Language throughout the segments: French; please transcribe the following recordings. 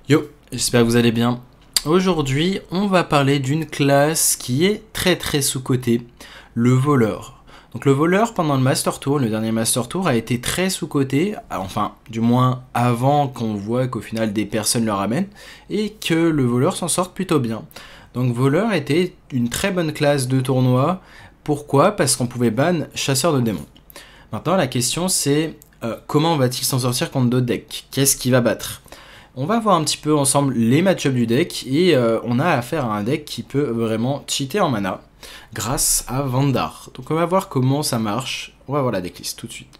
Yo, j'espère que vous allez bien. Aujourd'hui, on va parler d'une classe qui est très sous-cotée, le voleur. Donc le voleur, pendant le Master Tour, le dernier Master Tour, a été très sous-coté, enfin, du moins avant qu'on voit qu'au final des personnes le ramènent, et que le voleur s'en sorte plutôt bien. Donc voleur était une très bonne classe de tournoi. Pourquoi? Parce qu'on pouvait ban chasseur de démons. Maintenant, la question c'est comment va-t-il s'en sortir contre d'autres decks? Qu'est-ce qu'il va battre? On va voir un petit peu ensemble les match-ups du deck et on a affaire à un deck qui peut vraiment cheater en mana grâce à Vandar. Donc on va voir comment ça marche. On va voir la decklist tout de suite.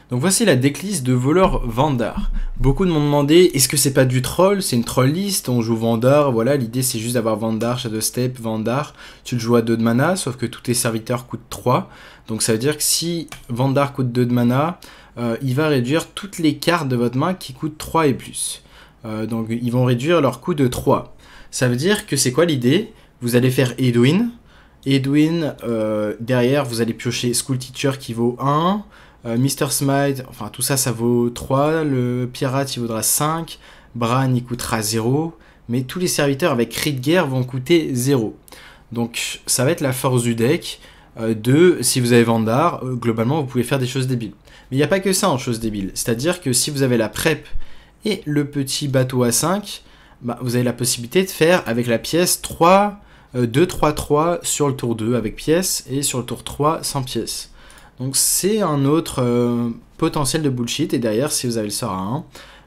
Donc voici la decklist de voleur Vandar. Beaucoup de m'ont demandé, est-ce que c'est pas du troll? C'est une troll list, on joue Vandar, voilà, l'idée c'est juste d'avoir Vandar, Shadowstep, Vandar. Tu le joues à 2 de mana, sauf que tous tes serviteurs coûtent 3. Donc ça veut dire que si Vandar coûte 2 de mana, il va réduire toutes les cartes de votre main qui coûtent 3 et plus. Donc ils vont réduire leur coût de 3. Ça veut dire que c'est quoi l'idée? Vous allez faire Edwin. Edwin, derrière vous allez piocher School Teacher qui vaut 1. Mr. Smite, enfin tout ça, ça vaut 3. Le Pirate, il vaudra 5. Bran, il coûtera 0. Mais tous les serviteurs avec cri de guerre vont coûter 0. Donc ça va être la force du deck. Si vous avez Vandar, globalement vous pouvez faire des choses débiles. Mais il n'y a pas que ça en choses débiles. C'est-à-dire que si vous avez la prep et le petit bateau à 5, bah, vous avez la possibilité de faire avec la pièce 3, 2, 3, 3 sur le tour 2 avec pièce et sur le tour 3 sans pièce. Donc c'est un autre potentiel de bullshit. Et derrière, si vous avez le sort à 1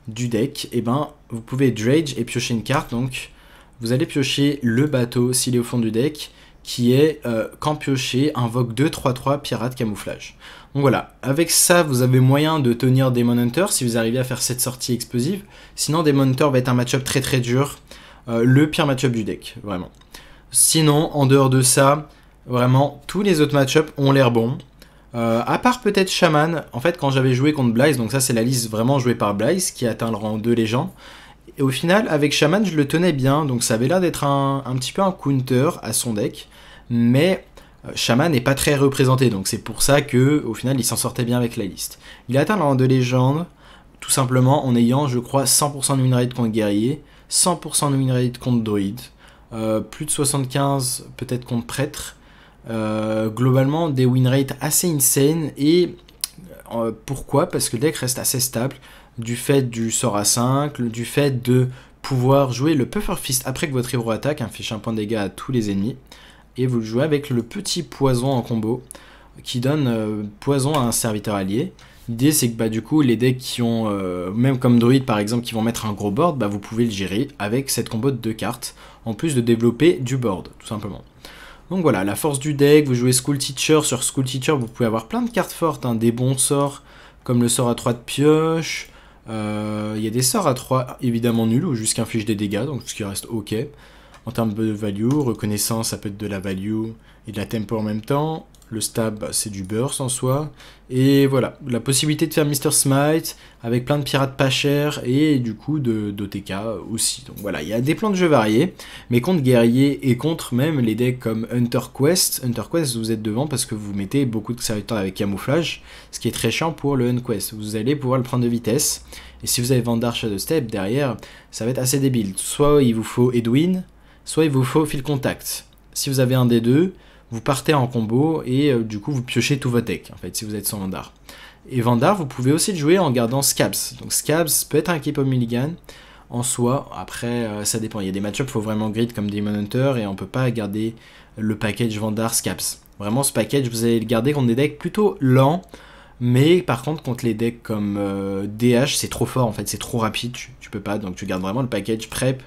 du deck, et ben, vous pouvez dredge et piocher une carte. Donc vous allez piocher le bateau s'il est au fond du deck, qui est quand piocher, invoque 2, 3, 3, pirate camouflage. Donc voilà, avec ça, vous avez moyen de tenir Demon Hunter si vous arrivez à faire cette sortie explosive. Sinon, Demon Hunter va être un match-up très dur. Le pire match-up du deck, vraiment. Sinon, en dehors de ça, vraiment, tous les autres match-ups ont l'air bons. À part peut-être Shaman. En fait, quand j'avais joué contre Blaze, donc ça c'est la liste vraiment jouée par Blaze, qui a atteint le rang 2 légende. Et au final, avec Shaman, je le tenais bien. Donc ça avait l'air d'être un petit peu un counter à son deck. Mais Shaman n'est pas très représenté, donc c'est pour ça que au final il s'en sortait bien avec la liste. Il a atteint le rang de légende, tout simplement en ayant, je crois, 100% de win rate contre guerrier, 100% de win rate contre druide, plus de 75 peut-être contre prêtre, globalement des win rates assez insane. Et pourquoi? Parce que le deck reste assez stable, du fait du sort à 5, du fait de pouvoir jouer le Puffer Fist après que votre héros attaque, inflige un point de dégâts à tous les ennemis. Et vous le jouez avec le petit poison en combo qui donne poison à un serviteur allié. L'idée c'est que du coup les decks qui ont, même comme druide par exemple, qui vont mettre un gros board, vous pouvez le gérer avec cette combo de 2 cartes, en plus de développer du board, tout simplement. Donc voilà, la force du deck, vous jouez School Teacher, sur School Teacher vous pouvez avoir plein de cartes fortes, des bons sorts, comme le sort à 3 de pioche, il y a des sorts à 3 évidemment nuls, ou juste qu'inflige des dégâts, donc ce qui reste ok. En termes de value, reconnaissance, ça peut être de la value et de la tempo en même temps. Le stab, c'est du burst en soi. Et voilà, la possibilité de faire Mr. Smite avec plein de pirates pas chers et du coup d'OTK aussi. Donc voilà, il y a des plans de jeu variés, mais contre guerrier et contre même les decks comme Hunter Quest. Hunter Quest, vous êtes devant parce que vous mettez beaucoup de serviteurs avec camouflage, ce qui est très chiant pour le Hunter Quest. Vous allez pouvoir le prendre de vitesse. Et si vous avez Vandar Shadowstep derrière, ça va être assez débile. Soit il vous faut Edwin, soit il vous faut fil contact. Si vous avez un des deux, vous partez en combo et du coup vous piochez tout votre deck en fait si vous êtes sans Vandar. Et Vandar, vous pouvez aussi le jouer en gardant Scabs. Donc Scabs peut être un keep of mulligan en soi. Après ça dépend, il y a des match-ups, il faut vraiment grid comme Demon Hunter et on peut pas garder le package Vandar Scabs. Vraiment ce package vous allez le garder contre des decks plutôt lents. Mais par contre contre les decks comme DH c'est trop fort en fait, c'est trop rapide, tu peux pas, donc tu gardes vraiment le package prep.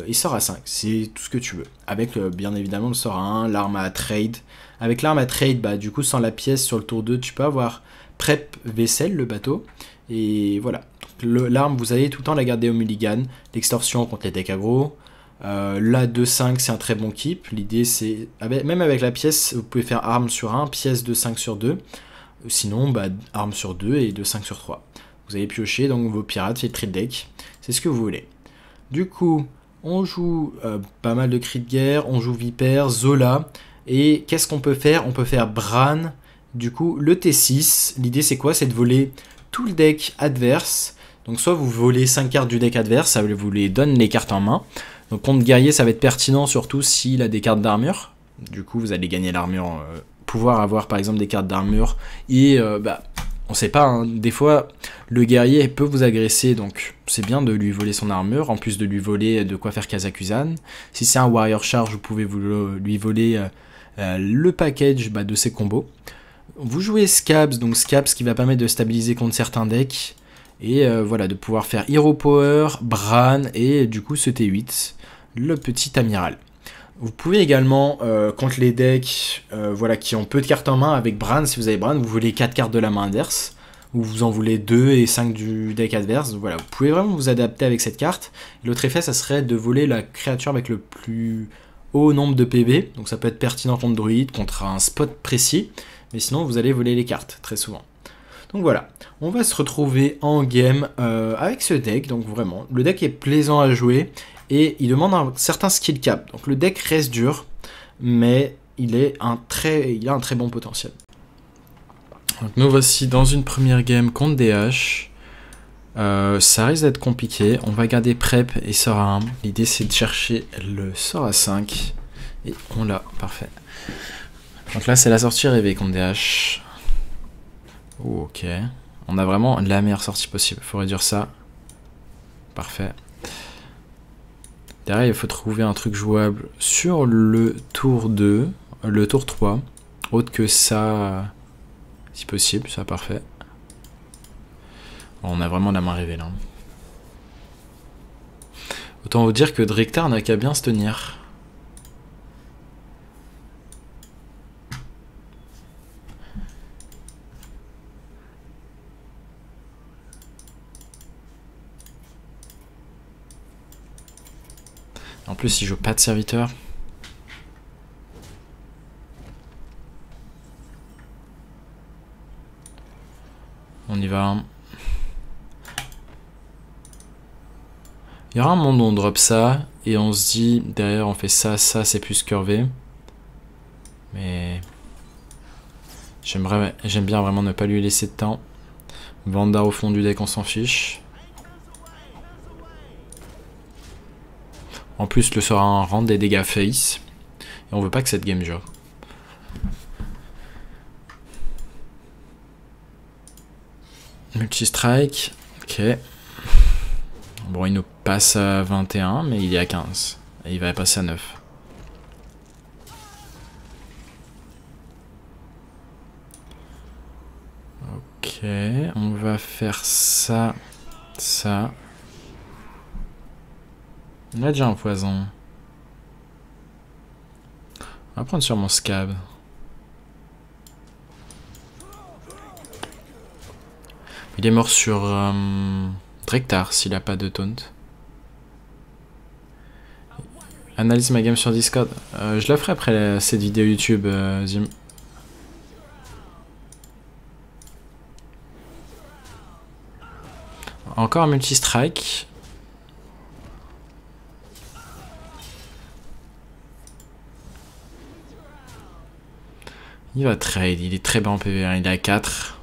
Il sort à 5, c'est tout ce que tu veux. Avec bien évidemment le sort à 1, l'arme à trade. Avec l'arme à trade, du coup sans la pièce sur le tour 2, tu peux avoir prep vaisselle, le bateau. Et voilà. L'arme, vous allez tout le temps la garder au mulligan. L'extorsion contre les decks aggro. La 2-5, c'est un très bon keep. L'idée c'est, même avec la pièce, vous pouvez faire arme sur 1, pièce de 5 sur 2. Sinon, arme sur 2 et de 5 sur 3. Vous allez piocher donc vos pirates, filtrer le deck. C'est ce que vous voulez. Du coup, on joue pas mal de cris de guerre, on joue Viper, Zola, et qu'est-ce qu'on peut faire? On peut faire Bran, du coup le T6, l'idée c'est quoi? C'est de voler tout le deck adverse, Donc soit vous volez 5 cartes du deck adverse, ça vous les donne les cartes en main. Donc contre guerrier, ça va être pertinent, surtout s'il a des cartes d'armure. Du coup, vous allez gagner l'armure, pouvoir avoir par exemple des cartes d'armure. Et on sait pas, hein, des fois, le guerrier peut vous agresser, donc c'est bien de lui voler son armure, en plus de lui voler de quoi faire Kazakusan. Si c'est un Warrior Charge, vous pouvez lui voler le package de ses combos. Vous jouez Scabs, donc Scabs qui va permettre de stabiliser contre certains decks. Et voilà, de pouvoir faire Hero Power, Bran et du coup ce T8, le petit amiral. Vous pouvez également, contre les decks qui ont peu de cartes en main, avec Bran, si vous avez Bran, vous voulez 4 cartes de la main adverse, ou vous en voulez 2 et 5 du deck adverse. Voilà, vous pouvez vraiment vous adapter avec cette carte. L'autre effet, ça serait de voler la créature avec le plus haut nombre de PV, donc ça peut être pertinent contre Druid, contre un spot précis, mais sinon vous allez voler les cartes, très souvent. Donc voilà, on va se retrouver en game avec ce deck, donc vraiment, le deck est plaisant à jouer, et il demande un certain skill cap. Donc le deck reste dur, mais il a un très bon potentiel. Donc nous voici dans une première game contre DH. Ça risque d'être compliqué, on va garder Prep et sort à 1. L'idée c'est de chercher le sort à 5, et on l'a, parfait. Donc là c'est la sortie rêvée contre DH. Oh, ok, on a vraiment la meilleure sortie possible, il faut réduire ça. Parfait. Derrière il faut trouver un truc jouable sur le tour 2, le tour 3. Autre que ça, si possible, ça parfait. On a vraiment la main rêvée là. Autant vous dire que Drektar n'a qu'à bien se tenir. En plus, il joue pas de serviteur. On y va. Il y aura un monde où on drop ça, et on se dit, derrière on fait ça, ça c'est plus curvé. Mais j'aime bien vraiment ne pas lui laisser de temps. Vanda au fond du deck, on s'en fiche. En plus, le sort à 1 rend des dégâts face. Et on veut pas que cette game joue. Multi-strike. Ok. Bon, il nous passe à 21, mais il est à 15. Et il va passer à 9. Ok, on va faire ça, ça. On a déjà un poison. On va prendre sur mon Scab. Il est mort sur Drektar s'il a pas de taunt. Analyse ma game sur Discord. Je la ferai après cette vidéo YouTube, Zim. Encore un multi-strike. Il va trade, il est très bas en PV1, il est à 4.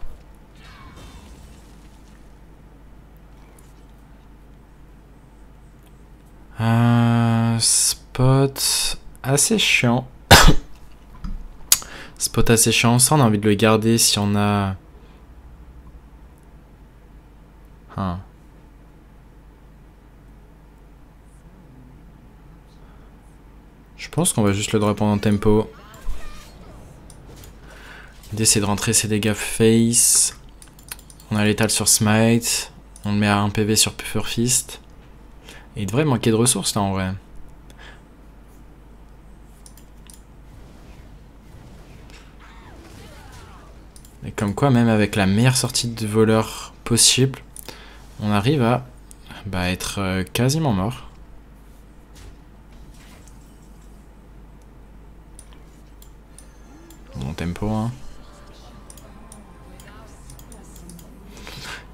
Spot assez chiant. Spot assez chiant, ça on a envie de le garder si on a... Je pense qu'on va juste le drop en tempo. L'idée c'est de rentrer ses dégâts face. On a l'étal sur Smite. On le met à 1 PV sur Puffer Fist. Et il devrait manquer de ressources là en vrai. Et comme quoi, même avec la meilleure sortie de voleur possible, on arrive à être quasiment mort. Bon tempo, hein.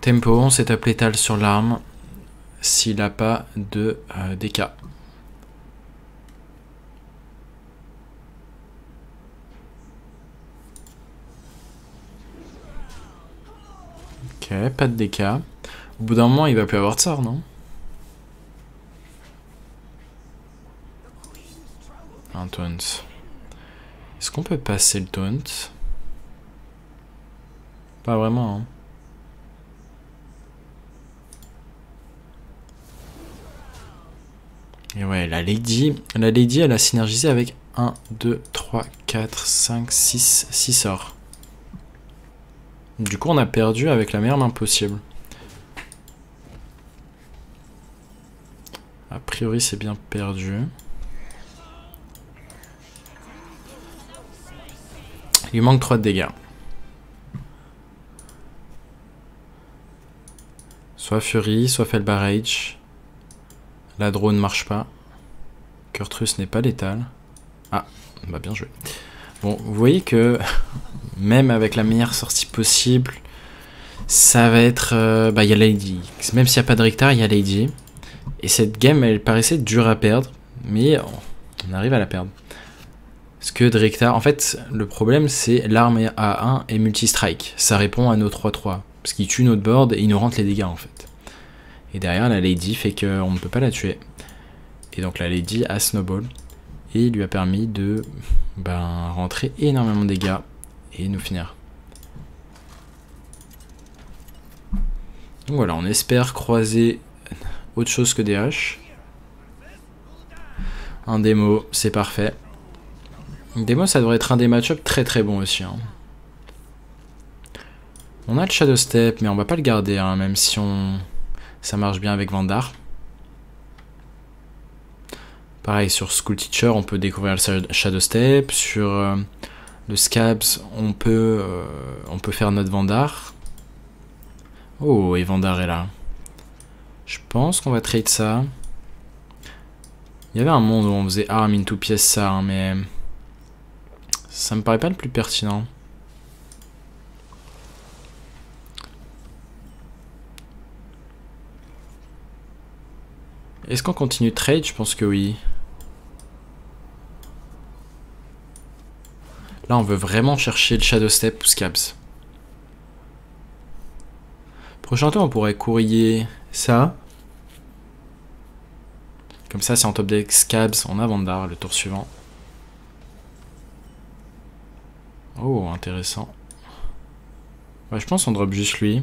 Tempo, on s'est appelé Tal sur l'arme s'il n'a pas de DK. Ok, pas de DK. Au bout d'un moment, il va plus avoir de sort, non? Un taunt. Est-ce qu'on peut passer le taunt? Pas vraiment, hein. Et ouais, la Lady, elle a synergisé avec 1, 2, 3, 4, 5, 6 sorts. Du coup, on a perdu avec la meilleure main possible. A priori, c'est bien perdu. Il manque 3 de dégâts. Soit Fury, soit Felbarrage. La drone ne marche pas. Kurtrus n'est pas létal. Ah, bah bien joué. Bon, vous voyez que même avec la meilleure sortie possible, ça va être... bah, il y a Lady. Même s'il n'y a pas de Rictar, il y a Lady. Et cette game, elle paraissait dure à perdre, mais on arrive à la perdre. Parce que Rictar, en fait, le problème, c'est l'arme A1 et multi-strike. Ça répond à nos 3-3. Parce qu'il tue notre board et il nous rentre les dégâts, en fait. Et derrière, la Lady fait qu'on ne peut pas la tuer. Et donc la Lady a Snowball. Et il lui a permis de rentrer énormément de dégâts et nous finir. Donc voilà, on espère croiser autre chose que des haches. Un démo, c'est parfait. Une démo, ça devrait être un des match-ups très très bons aussi. Hein. On a le Shadow Step, mais on va pas le garder, hein, même si ça marche bien avec Vandar. Pareil, sur School Teacher, on peut découvrir le Shadow Step. Sur le Scabs, on peut faire notre Vandar. Oh, et Vandar est là. Je pense qu'on va trade ça. Il y avait un monde où on faisait arm into pièce ça, hein, mais ça me paraît pas le plus pertinent. Est-ce qu'on continue de trade? Je pense que oui. Là, on veut vraiment chercher le Shadow Step ou Scabs. Prochain tour, on pourrait courrier ça. Comme ça, c'est en top deck Scabs, on a Vandar le tour suivant. Oh, intéressant. Ouais, je pense qu'on drop juste lui.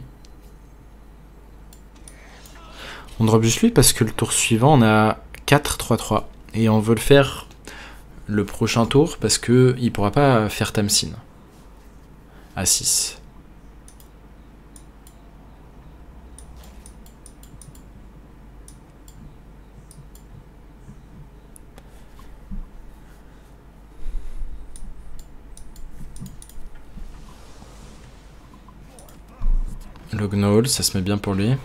On drop juste lui parce que le tour suivant, on a 4-3-3. Et on veut le faire le prochain tour parce que il pourra pas faire Tamsin à 6. Le Gnoll, ça se met bien pour lui.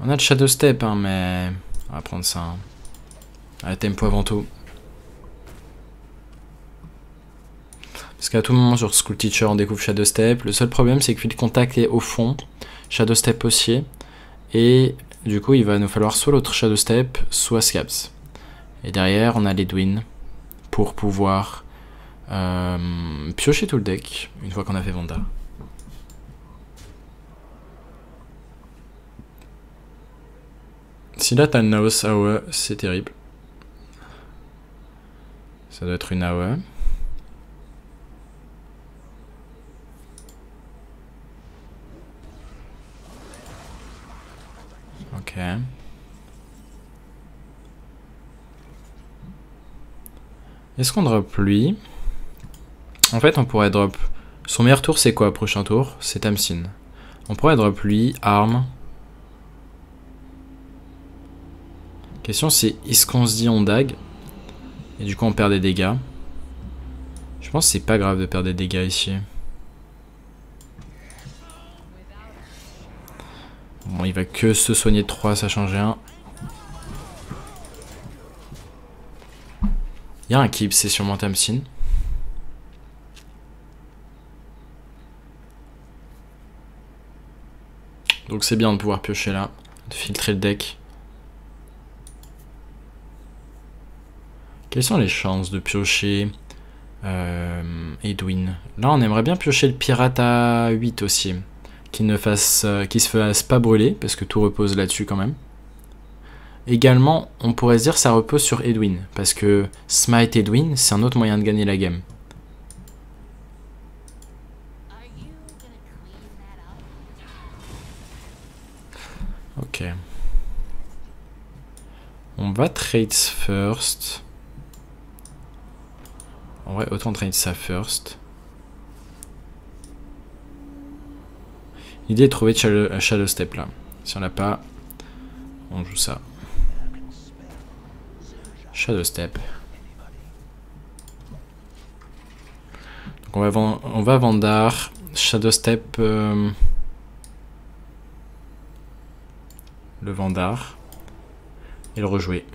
On a le Shadow Step, hein, mais on va prendre ça. Hein. Allez, tempo avant tout. Parce qu'à tout moment sur School Teacher, on découvre Shadow Step. Le seul problème, c'est que Field Contact est au fond. Shadow Step aussi. Et du coup, il va nous falloir soit l'autre Shadow Step, soit Scabs. Et derrière, on a l'Edwin pour pouvoir piocher tout le deck une fois qu'on a fait Vandar. Si là t'as une Naos AOE, c'est terrible. Ça doit être une AOE. Ok. Est-ce qu'on drop lui? En fait, on pourrait drop... Son meilleur tour, c'est quoi, prochain tour? C'est Tamsin. On pourrait drop lui, arme. Question, c'est est-ce qu'on se dit on dag? Et du coup, on perd des dégâts. Je pense que c'est pas grave de perdre des dégâts ici. Bon, il va que se soigner de 3, ça change rien. Il y a un keep, c'est sûrement Tamsin. Donc c'est bien de pouvoir piocher là, de filtrer le deck. Quelles sont les chances de piocher Edwin? Là, on aimerait bien piocher le pirate à 8 aussi. Qui se fasse pas brûler, parce que tout repose là-dessus quand même. Également, on pourrait se dire que ça repose sur Edwin, parce que Smite Edwin, c'est un autre moyen de gagner la game. Ok. On va trade first. En vrai, autant trade ça first. L'idée est de trouver Shadow Step là. Si on l'a pas, on joue ça. Shadow Step. Donc on va Vandar. Shadow Step. Le Vandar. Et le rejouer.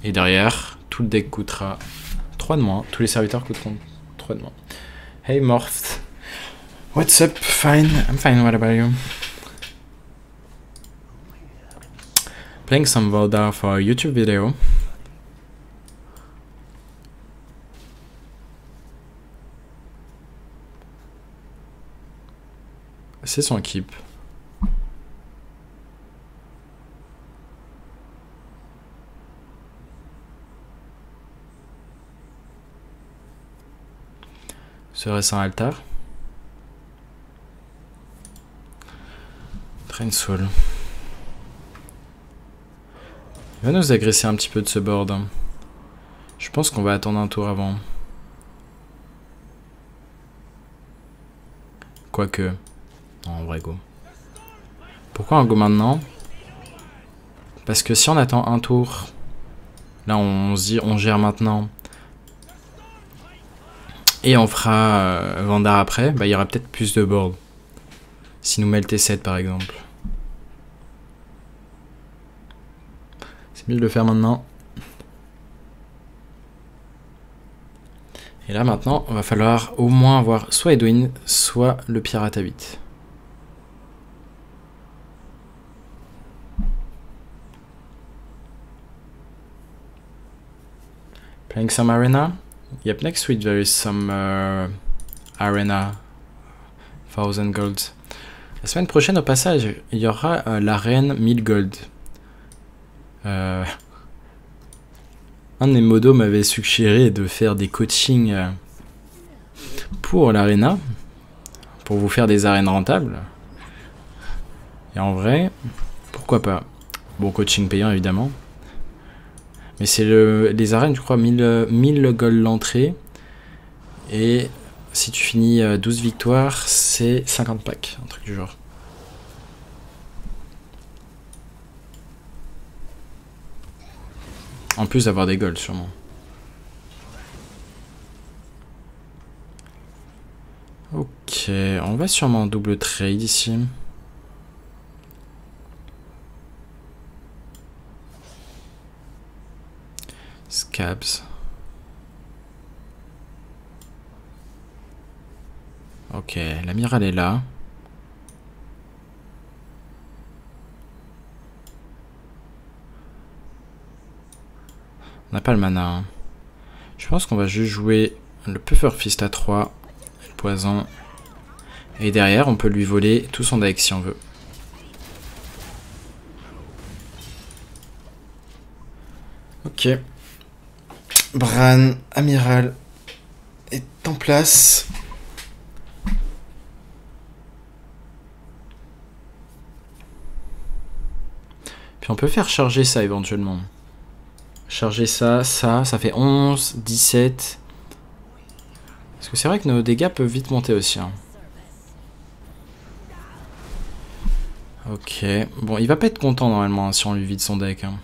Et derrière, tout le deck coûtera 3 de moins. Tous les serviteurs coûteront 3 de moins. Hey Morph. What's up? Fine. I'm fine. What about you? Playing some Valdar for a YouTube video. C'est son équipe. Serait-ce un altar? Train Soul. Il va nous agresser un petit peu de ce board. Je pense qu'on va attendre un tour avant. Quoique. Non, en vrai, go. Pourquoi un go maintenant? Parce que si on attend un tour, là on se dit on gère maintenant. Et on fera Vandar après, bah il y aura peut-être plus de board. Si nous met le T7 par exemple. C'est mieux de le faire maintenant. Et là maintenant, il va falloir au moins avoir soit Edwin, soit le pirate à 8. Playing some arena? Yep, next week there is some arena. 1000 gold. La semaine prochaine, au passage, il y aura l'arène 1000 gold. Un de mes modos m'avait suggéré de faire des coachings pour l'arena, pour vous faire des arènes rentables. Et en vrai, pourquoi pas? Bon, coaching payant évidemment. Mais c'est les arènes, je crois, 1000 gold l'entrée. Et si tu finis 12 victoires, c'est 50 packs, un truc du genre. En plus d'avoir des golds, sûrement. Ok, on va sûrement double trade ici. Scabs. Ok, l'amiral est là. On n'a pas le mana. Hein. Je pense qu'on va juste jouer le Pufferfist à 3. Le poison. Et derrière, on peut lui voler tout son deck si on veut. Ok. Bran, amiral, est en place. Puis on peut faire charger ça éventuellement. Charger ça, ça fait 11, 17. Parce que c'est vrai que nos dégâts peuvent vite monter aussi. Hein. Ok. Bon, il va pas être content normalement si on lui vide son deck. Hein.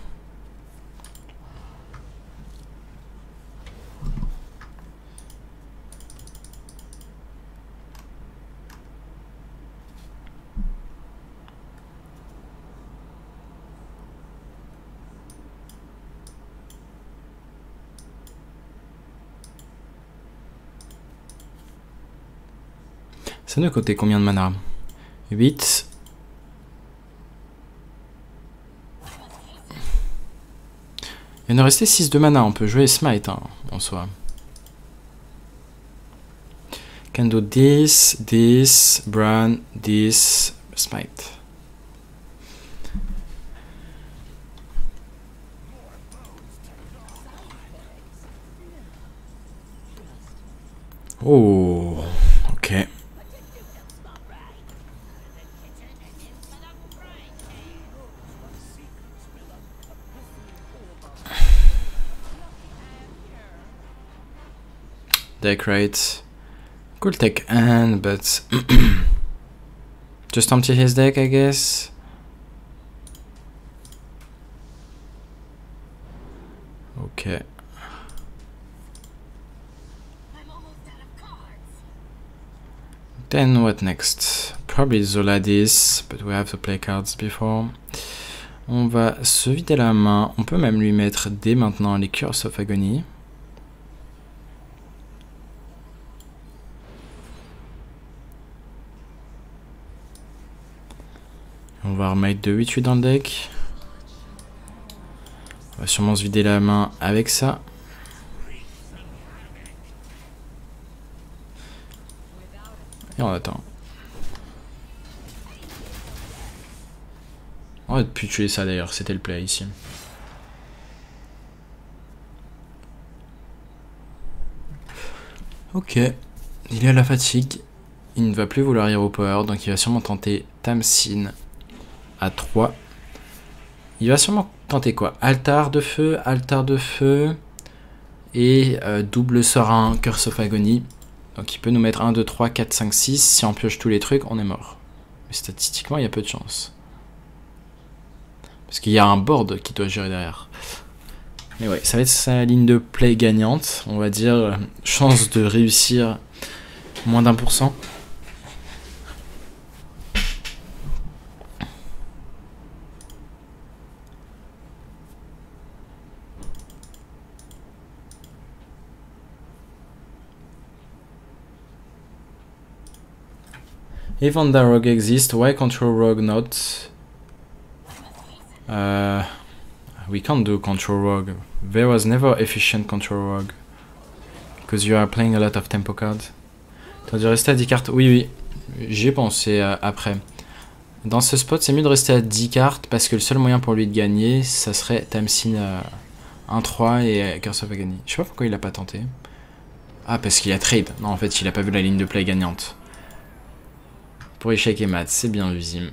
Ça nous coûtait combien de mana? 8. Il nous restait 6 de mana, on peut jouer Smite hein, en soi. Can do this, Bran, this, Smite. Oh, ok. Deck right. Cool take hand, but just empty his deck, I guess. Okay. Then what next? Probably Zola this, but we have to play cards before. On va se vider la main. On peut même lui mettre dès maintenant les Curse of Agony. On va remettre de 8-8 dans le deck. On va sûrement se vider la main avec ça. Et on attend. On aurait pu tuer ça d'ailleurs, c'était le play ici. Ok, il est à la fatigue. Il ne va plus vouloir Hero Power, donc il va sûrement tenter Tamsin à 3. Il va sûrement tenter quoi? Altar de feu et double serein, Curse of Agony. Donc il peut nous mettre 1, 2, 3, 4, 5, 6. Si on pioche tous les trucs, on est mort. Mais statistiquement, il y a peu de chance. Parce qu'il y a un board qui doit gérer derrière. Mais ouais, ça va être sa ligne de play gagnante. On va dire chance de réussir moins d'1%. If Onda Rogue exists, why Control Rogue not? We can't do Control Rogue. There was never efficient Control Rogue. Because you are playing a lot of tempo cards. T'as dû rester à 10 cartes? Oui, oui. J'y ai pensé après. Dans ce spot, c'est mieux de rester à 10 cartes parce que le seul moyen pour lui de gagner, ça serait Tamsin 1-3 et Curse of Agony. Je sais pas pourquoi il a pas tenté. Ah, parce qu'il a trade. Non, en fait, il a pas vu la ligne de play gagnante. Pour échec et mat, c'est bien vu, Zim.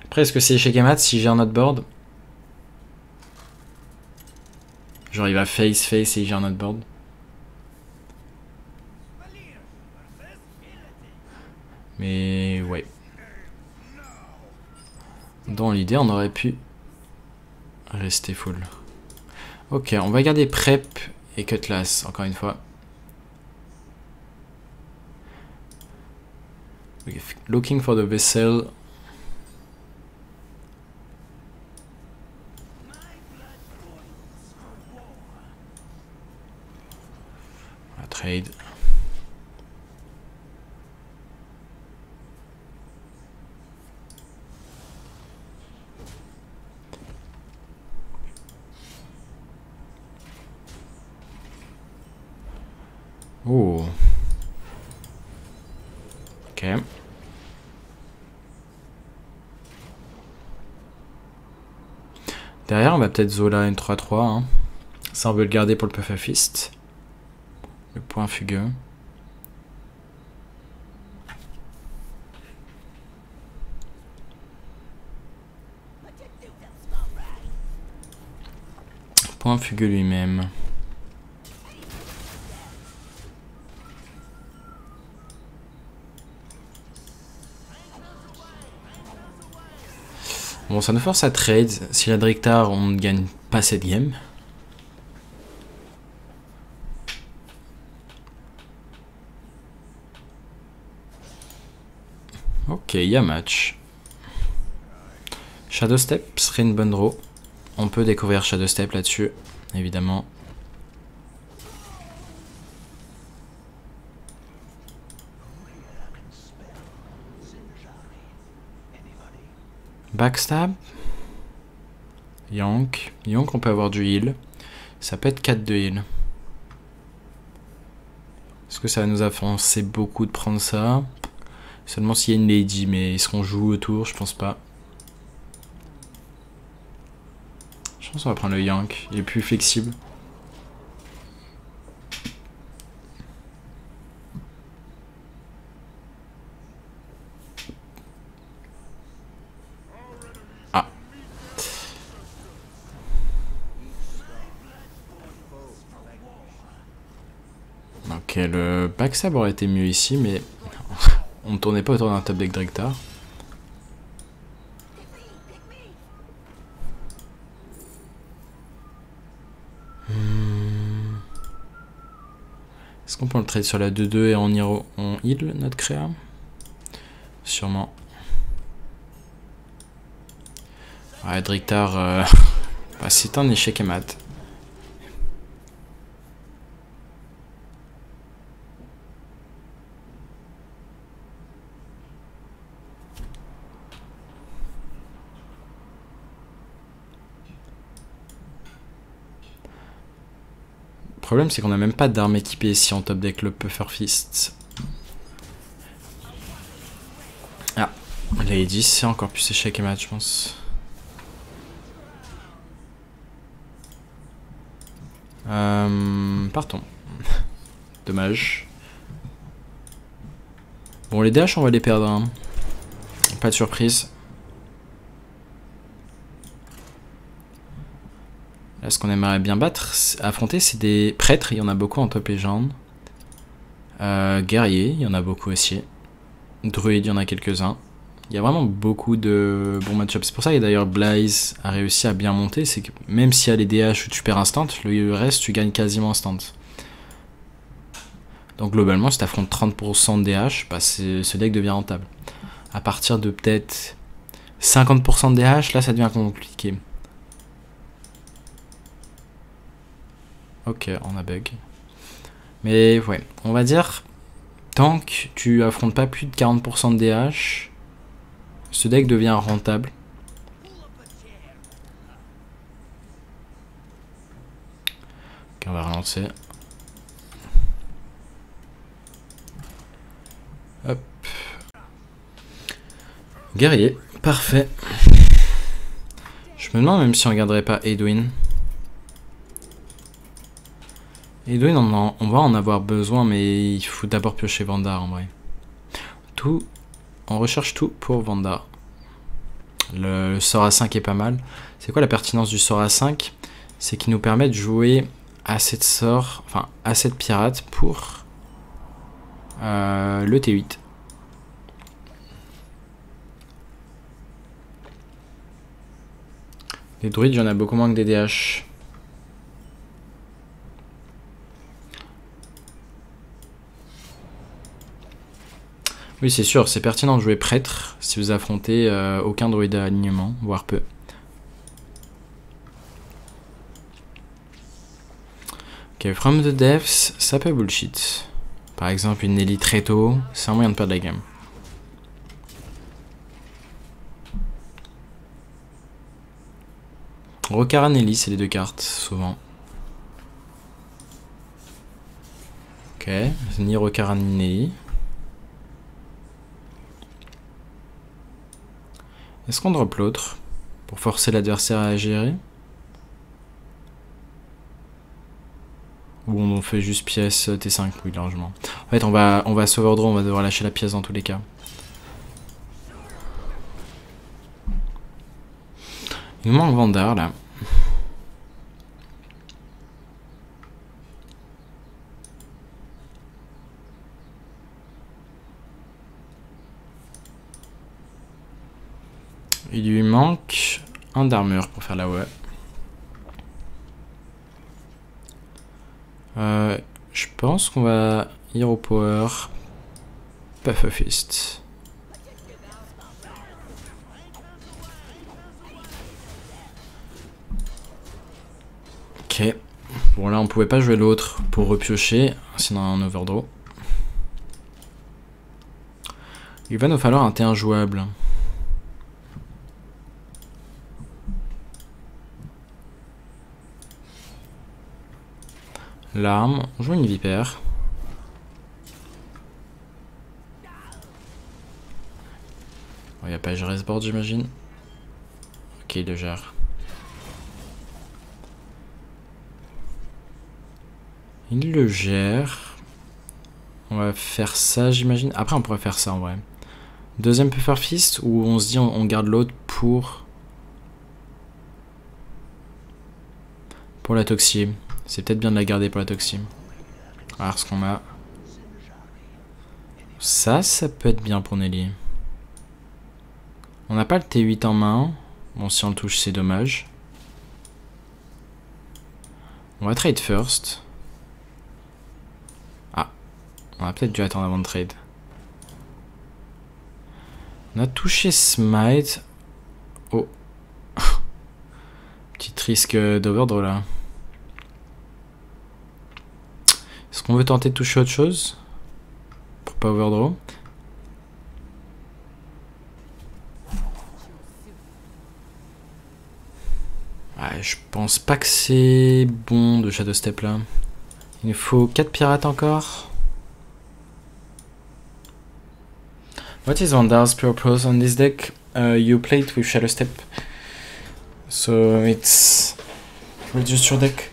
Après, est-ce que c'est échec et mat si j'ai un autre board? Genre, il va face et j'ai un autre board. Mais ouais. Dans l'idée, on aurait pu rester full. Ok, on va garder Prep et Cutlass, encore une fois. Looking for the vessel. On va trade. Oh. Ok. Derrière, on va peut-être Zola N3-3. Hein. Ça, on veut le garder pour le Puffafist. Le point fugueux. Point fugueux lui-même. Bon, ça nous force à trade. Si la Drektar, on ne gagne pas cette game. Ok, il y a match. Shadow Step serait une bonne draw. On peut découvrir Shadow Step là-dessus, évidemment. Backstab. Yank. Yank, on peut avoir du heal. Ça peut être 4 de heal. Est-ce que ça va nous avancer beaucoup de prendre ça? Seulement s'il y a une lady, mais est-ce qu'on joue autour? Je pense pas. Je pense qu'on va prendre le Yank. Il est plus flexible. Ah. Ok, le backstab aurait été mieux ici, mais on ne tournait pas autour d'un top deck Drektar. Est-ce qu'on peut le trade sur la 2-2 et on heal notre créa? Sûrement. Ouais, Drektar, bah, c'est un échec et mat. Le problème c'est qu'on a même pas d'armes équipées ici en top deck le Pufferfist. Ah, les 10 c'est encore plus échec et mat je pense. Partons. Dommage. Bon les DH on va les perdre hein. Pas de surprise. Là, ce qu'on aimerait bien affronter, c'est des prêtres. Il y en a beaucoup en top légende. Guerriers, il y en a beaucoup aussi. Druides, il y en a quelques-uns. Il y a vraiment beaucoup de bons match-ups. C'est pour ça que d'ailleurs Blaze a réussi à bien monter. C'est que même s'il y a les DH où tu perds instant, le reste, tu gagnes quasiment instant. Donc globalement, si tu affrontes 30% de DH, bah, ce deck devient rentable. À partir de peut-être 50% de DH, là, ça devient compliqué. Ok, on a bug. Mais ouais, on va dire, tant que tu affrontes pas plus de 40% de DH, ce deck devient rentable. Ok, on va relancer. Hop. Guerrier, parfait. Je me demande même si on regarderait pas Edwin. Edwin, on va en avoir besoin, mais il faut d'abord piocher Vandar en vrai. On recherche tout pour Vandar. Le sort à 5 est pas mal. C'est quoi la pertinence du sort à 5? C'est qu'il nous permet de jouer assez de sorts, enfin assez de pirates pour le T8. Les druides, il y en a beaucoup moins que des DH. Oui, c'est sûr, c'est pertinent de jouer prêtre si vous affrontez aucun druide à alignement, voire peu. Ok, from the depths, ça peut bullshit. Par exemple, une Nelly très tôt, c'est un moyen de perdre la game. Rokara Nelly, c'est les deux cartes, souvent. Ok, ni Rokara ni Nelly. Est-ce qu'on drop l'autre pour forcer l'adversaire à gérer? Ou on fait juste pièce T5? Oui, largement. En fait, on va sauver draw, on va devoir lâcher la pièce dans tous les cas. Il nous manque Vandar là. Il lui manque un d'armure pour faire la ouais. Je pense qu'on va Hero Power Pufferfist. Ok. Bon là on pouvait pas jouer l'autre pour repiocher, sinon un overdraw. Il va nous falloir un T1 jouable. L'arme, on joue une vipère. Il n'y a pas à gérer ce board, j'imagine. Ok, il le gère. Il le gère. On va faire ça, j'imagine. Après, on pourrait faire ça en vrai. Deuxième Puffer Fist, ou on se dit on garde l'autre pour la Toxie. C'est peut-être bien de la garder pour la Toxie. Alors ce qu'on a. Ça peut être bien pour Nelly. On n'a pas le T8 en main. Bon, si on le touche, c'est dommage. On va trade first. Ah, on a peut-être dû attendre avant de trade. On a touché Smite. Oh. Petit risque d'overdraw là. Est-ce qu'on veut tenter de toucher autre chose pour pas overdraw? Ouais, je pense pas que c'est bon de Shadow Step là. Il nous faut 4 pirates encore. What is Vandar's purpose on this deck? You play it with Shadow Step. So it's reduce your deck.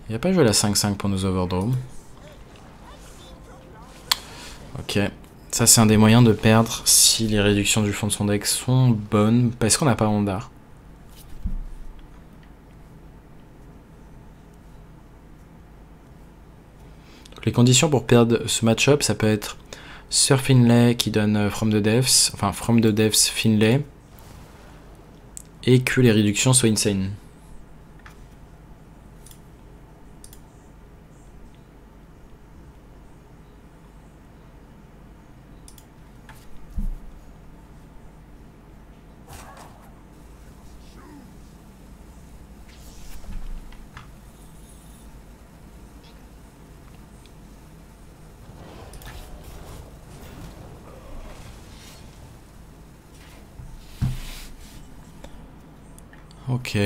Il a pas joué la 5-5 pour nous overdraw. Ok. Ça c'est un des moyens de perdre si les réductions du fond de son deck sont bonnes. Parce qu'on n'a pas Vandar. Les conditions pour perdre ce match-up, ça peut être Sir Finlay qui donne From the Depths, enfin From the Depths Finlay, et que les réductions soient insane. Ok.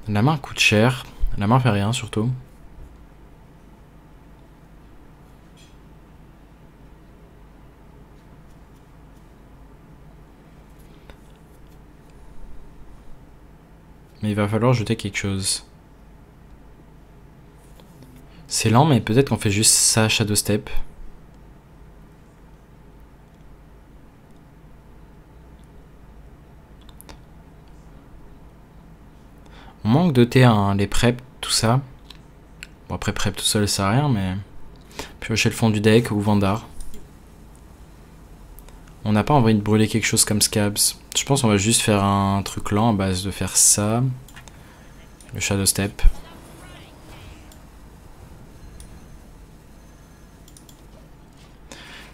La main coûte cher. La main fait rien surtout. Mais il va falloir jeter quelque chose. C'est lent, mais peut-être qu'on fait juste ça, Shadow Step. On manque de T1, hein, les preps, tout ça. Bon, après, prep tout seul, ça sert à rien, mais... Piocher le fond du deck ou Vandar. On n'a pas envie de brûler quelque chose comme Scabs. Je pense qu'on va juste faire un truc lent à base de faire ça. Le Shadow Step.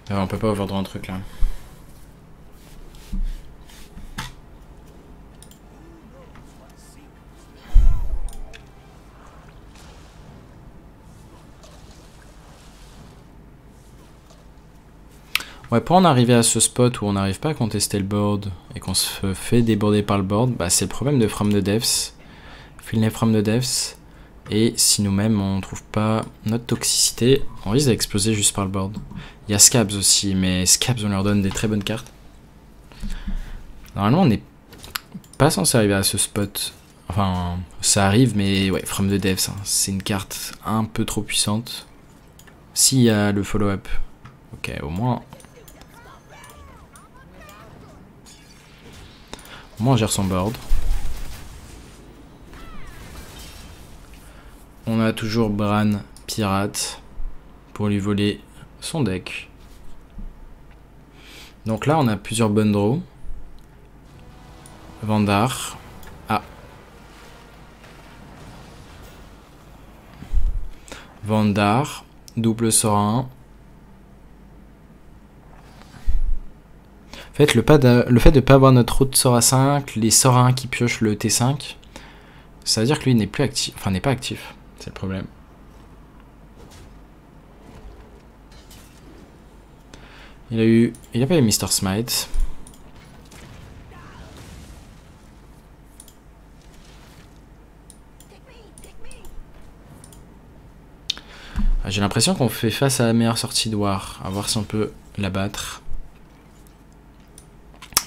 On peut pas overdraw un truc là. Ouais, pour en arriver à ce spot où on n'arrive pas à contester le board et qu'on se fait déborder par le board, bah c'est le problème de From the Depths. Finlay From the Depths. Et si nous-mêmes on trouve pas notre toxicité, on risque d'exploser juste par le board. Il y a Scabs aussi, mais Scabs on leur donne des très bonnes cartes. Normalement on n'est pas censé arriver à ce spot. Enfin, ça arrive, mais ouais, From the Depths, hein, c'est une carte un peu trop puissante. S'il y a le follow-up. Ok, au moins on gère son board. On a toujours Bran pirate pour lui voler son deck. Donc là on a plusieurs bonnes draws. Vandar. Ah. Vandar. Double Sorin. En fait, le fait de pas avoir notre autre sort à 5, les sorts à 1 qui piochent le T5, ça veut dire que lui n'est plus actif. Enfin, n'est pas actif. C'est le problème. Il a pas eu Mr. Smite. Ah, j'ai l'impression qu'on fait face à la meilleure sortie de War. À voir si on peut la battre.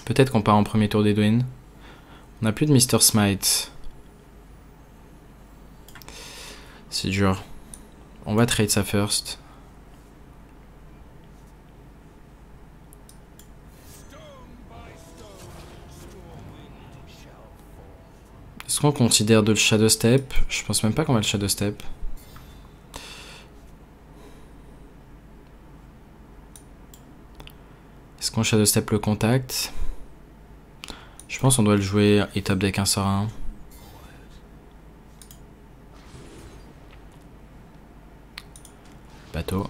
Peut-être qu'on part en premier tour d'Edwin. On n'a plus de Mr. Smite. C'est dur. On va trade ça first. Est-ce qu'on considère de le Shadow Step? Je pense même pas qu'on va le Shadow Step. Est-ce qu'on Shadow Step le contact? Je pense qu'on doit le jouer et top deck 1 sur 1. Bateau.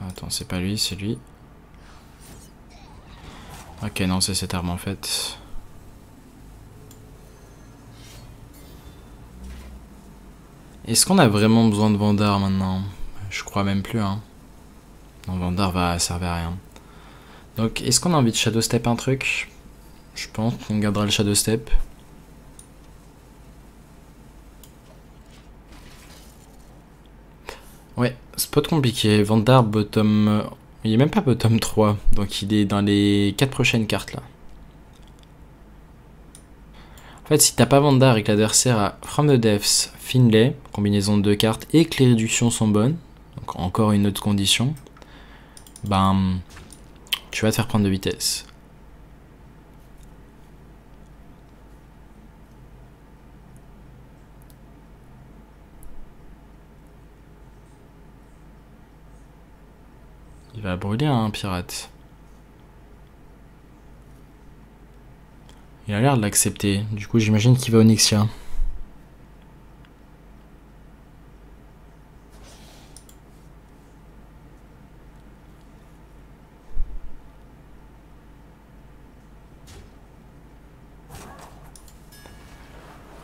Attends, c'est pas lui, c'est lui. Ok, non, c'est cette arme en fait. Est-ce qu'on a vraiment besoin de Vandar maintenant? Je crois même plus, hein. Non, Vandar va servir à rien. Donc, est-ce qu'on a envie de Shadow Step un truc? Je pense qu'on gardera le Shadow Step. Ouais, spot compliqué. Vandar bottom... il est même pas bottom 3, donc il est dans les 4 prochaines cartes là. En fait, si t'as pas Vandar et que l'adversaire a From the Depths, Finlay, combinaison de 2 cartes, et que les réductions sont bonnes, donc encore une autre condition, ben, tu vas te faire prendre de vitesse. Il va brûler un pirate. Il a l'air de l'accepter. Du coup, j'imagine qu'il va Onyxia.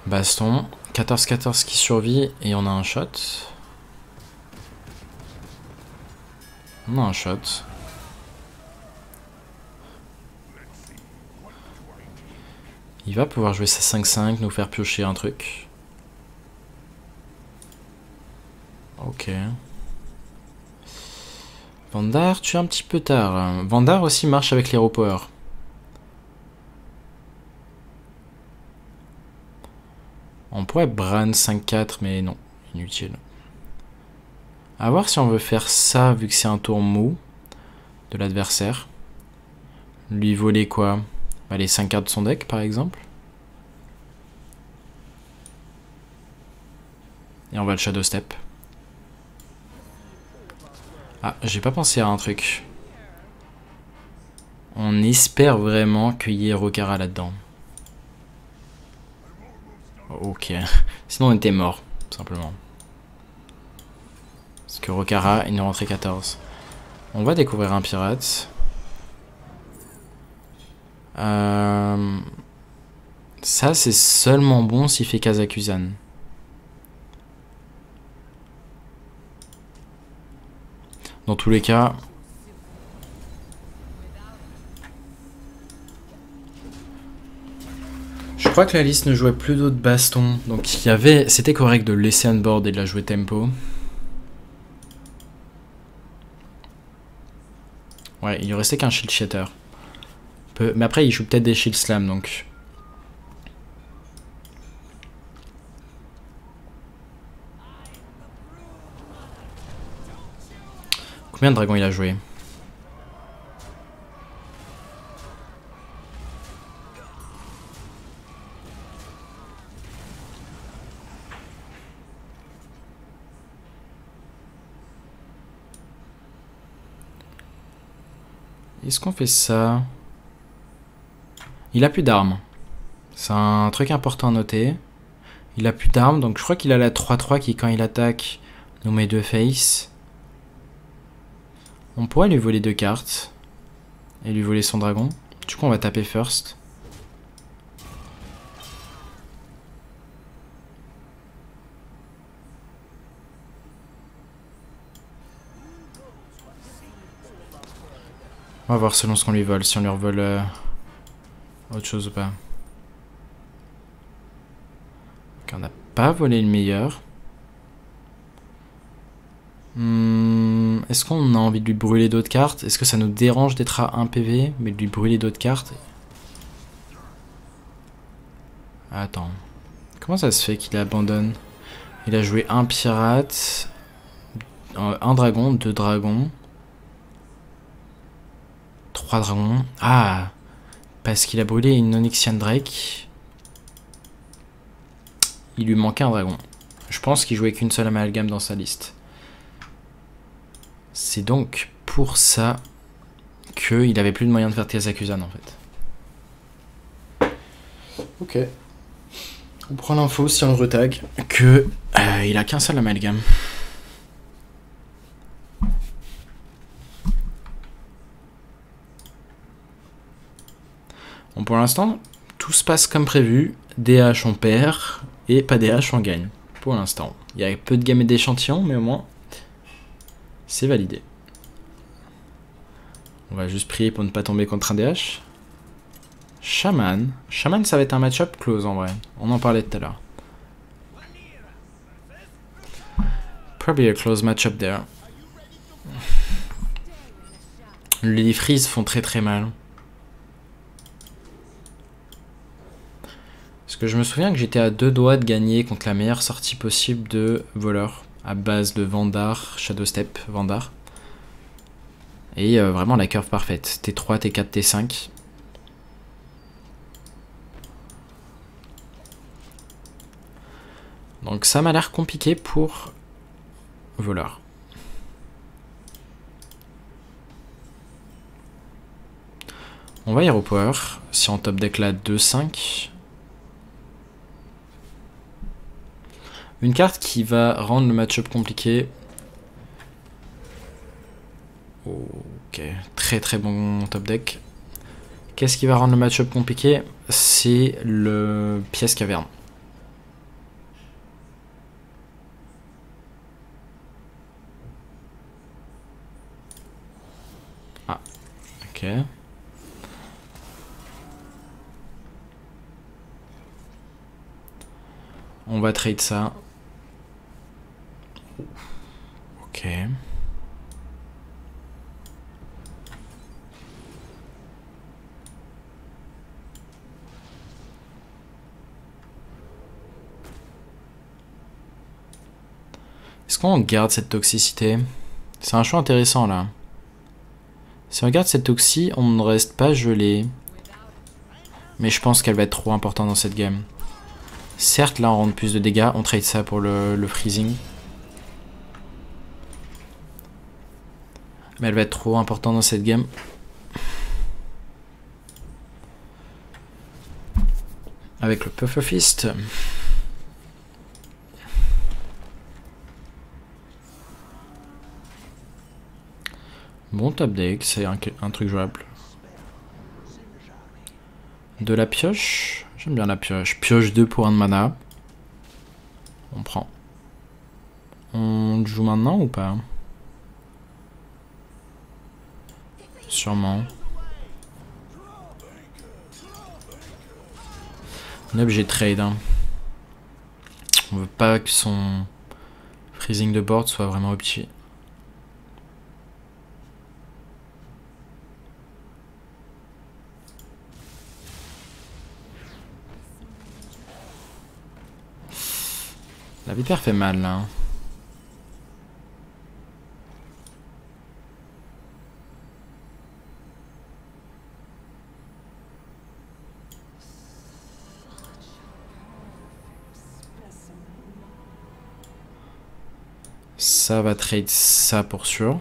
Baston. 14-14 qui survit et on a un shot. On a un shot. Il va pouvoir jouer sa 5-5, nous faire piocher un truc. Ok. Vandar, tu es un petit peu tard. Vandar aussi marche avec l'Hero Power. On pourrait Bran 5-4, mais non, inutile. A voir si on veut faire ça, vu que c'est un tour mou de l'adversaire. Lui voler quoi? Bah, les 5 cartes de son deck, par exemple. Et on va le Shadow Step. Ah, j'ai pas pensé à un truc. On espère vraiment qu'il y ait Rokara là-dedans. Ok. Sinon on était mort, tout simplement. Parce que Rokara, il nous rentrait 14. On va découvrir un pirate. Ça, c'est seulement bon s'il fait Kazakusan. Dans tous les cas... Je crois que la liste ne jouait plus d'autres bastons. Donc c'était correct de le laisser on board et de la jouer tempo. Ouais, il lui restait qu'un shield shatter. Mais après, il joue peut-être des shield slam, donc... Combien de dragons il a joué? Est-ce qu'on fait ça? Il a plus d'armes. C'est un truc important à noter. Il a plus d'armes, donc je crois qu'il a la 3-3 qui, quand il attaque, nous met 2 face. On pourrait lui voler 2 cartes. Et lui voler son dragon. Du coup, on va taper first. On va voir selon ce qu'on lui vole, si on lui revole autre chose ou pas. Ok, on n'a pas volé le meilleur. Est-ce qu'on a envie de lui brûler d'autres cartes? Est-ce que ça nous dérange d'être à 1 PV, mais de lui brûler d'autres cartes? Attends. Comment ça se fait qu'il abandonne? Il a joué un pirate, un dragon, 2 dragons, 3 dragons. Ah! Parce qu'il a brûlé une Onyxian Drake. Il lui manquait un dragon. Je pense qu'il jouait qu'une seule amalgame dans sa liste. C'est donc pour ça qu'il avait plus de moyens de faire Kazakusan en fait. Ok. On prend l'info si on le retag que il a qu'un seul amalgame. Bon, pour l'instant, tout se passe comme prévu. DH on perd et pas DH on gagne. Pour l'instant. Il y a peu de gammes d'échantillons, mais au moins c'est validé. On va juste prier pour ne pas tomber contre un DH. Shaman. Shaman, ça va être un match-up close en vrai. On en parlait tout à l'heure. Probably a close match-up there. Les freezes font très très mal. Parce que je me souviens que j'étais à 2 doigts de gagner contre la meilleure sortie possible de voleur. À base de Vandar, Shadowstep, Vandar. Et vraiment la curve parfaite. T3, T4, T5. Donc ça m'a l'air compliqué pour voleur. On va Hero Power. Si on top deck là 2-5. Une carte qui va rendre le match-up compliqué. Ok, très très bon top deck. Qu'est-ce qui va rendre le match-up compliqué? C'est le pièce caverne. Ah, ok. On va trade ça. Ok. Est-ce qu'on garde cette toxicité? C'est un choix intéressant là. Si on garde cette toxie, on ne reste pas gelé. Mais je pense qu'elle va être trop importante dans cette game. Certes, là on rentre plus de dégâts, on trade ça pour le freezing. Mais elle va être trop importante dans cette game. Avec le Puffer Fist. Bon top deck, c'est un truc jouable. De la pioche. J'aime bien la pioche. Pioche 2 pour 1 de mana. On prend. On joue maintenant ou pas? Sûrement. Un objet trade. Hein. On veut pas que son freezing de board soit vraiment opti. La vipère fait mal là. Ça va trade ça pour sûr.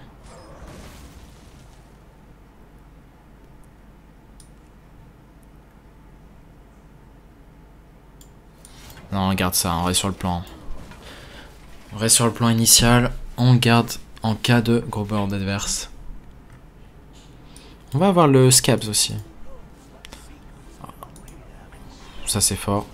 Non, on garde ça, on reste sur le plan. On reste sur le plan initial, on garde en cas de gros board adverse. On va avoir le Scabs aussi. Ça c'est fort.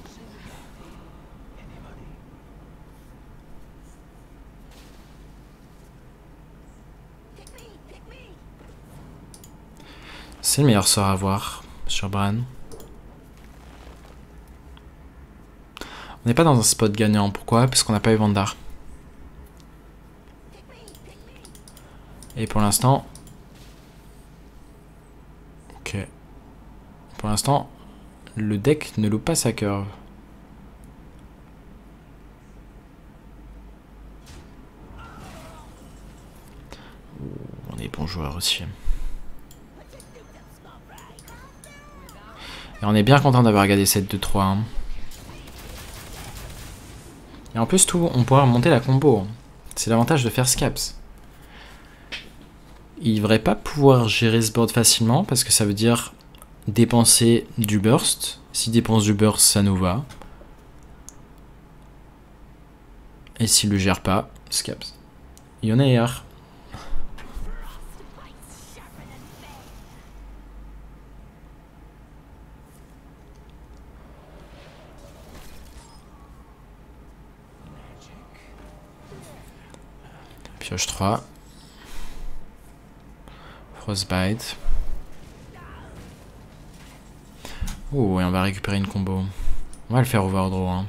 C'est le meilleur sort à avoir sur Bran. On n'est pas dans un spot gagnant. Pourquoi? Parce qu'on n'a pas eu Vandar. Et pour l'instant... Ok. Pour l'instant, le deck ne loupe pas sa curve. On est bons joueurs aussi. Et on est bien content d'avoir regardé cette 2-3. Hein. Et en plus, tout, on pourra remonter la combo. C'est l'avantage de faire Scaps. Il devrait pas pouvoir gérer ce board facilement parce que ça veut dire dépenser du burst. S'il dépense du burst, ça nous va. Et s'il le gère pas, Scaps. Il y en a hier. Pioche 3. Frostbite. Oh, et on va récupérer une combo. On va le faire overdraw. Hein.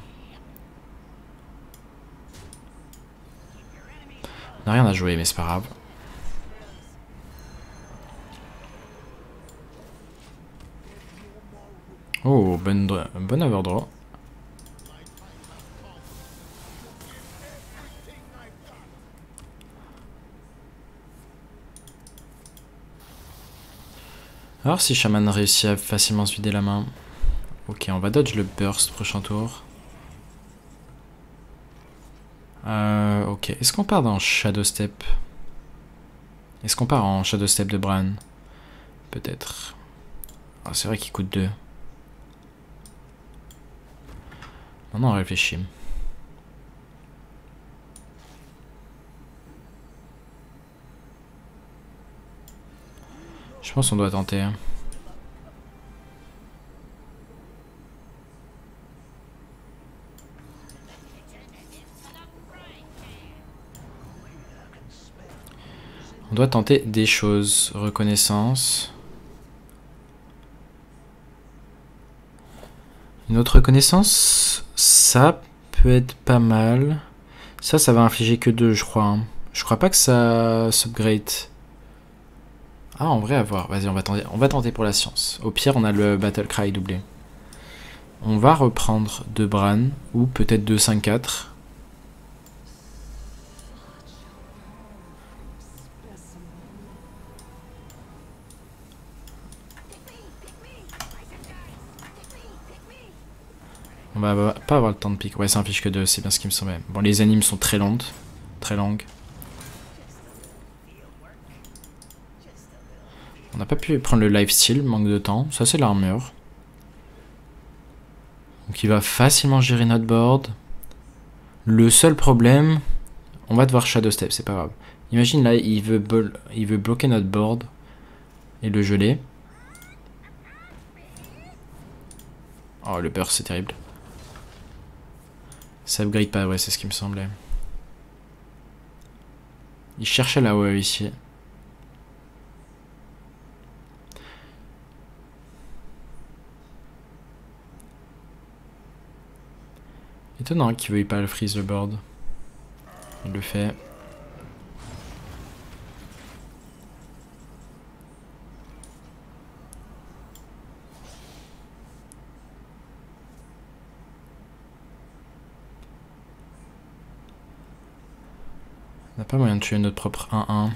On n'a rien à jouer, mais c'est pas grave. Oh, bonne overdraw. Alors si Shaman réussit à facilement se vider la main. Ok, on va dodge le burst prochain tour. Ok, est-ce qu'on part dans Shadow Step? Est-ce qu'on part en Shadow Step de Bran? Peut-être. Ah, c'est vrai qu'il coûte 2. Maintenant on réfléchit. Je pense qu'on doit tenter. On doit tenter des choses. Reconnaissance. Une autre reconnaissance, ça peut être pas mal. Ça va infliger que 2, je crois. Hein. Je crois pas que ça s'upgrade. Ah, en vrai, à voir. Vas-y, on va tenter pour la science. Au pire, on a le Battle Cry doublé. On va reprendre de Bran, ou peut-être de 5-4. On va pas avoir le temps de pique. Ouais, ça inflige que 2, c'est bien ce qui me semblait. Bon, les animes sont très longues. Très longues. On n'a pas pu prendre le lifesteal, manque de temps. Ça, c'est l'armure. Donc, il va facilement gérer notre board. Le seul problème, on va devoir Shadow Step, c'est pas grave. Imagine là, il veut bloquer notre board et le geler. Oh, le burst, c'est terrible. Ça upgrade pas, ouais, c'est ce qui me semblait. Il cherchait la OE ici. Étonnant qu'il veuille pas le freeze le board. Il le fait. On n'a pas moyen de tuer notre propre 1-1.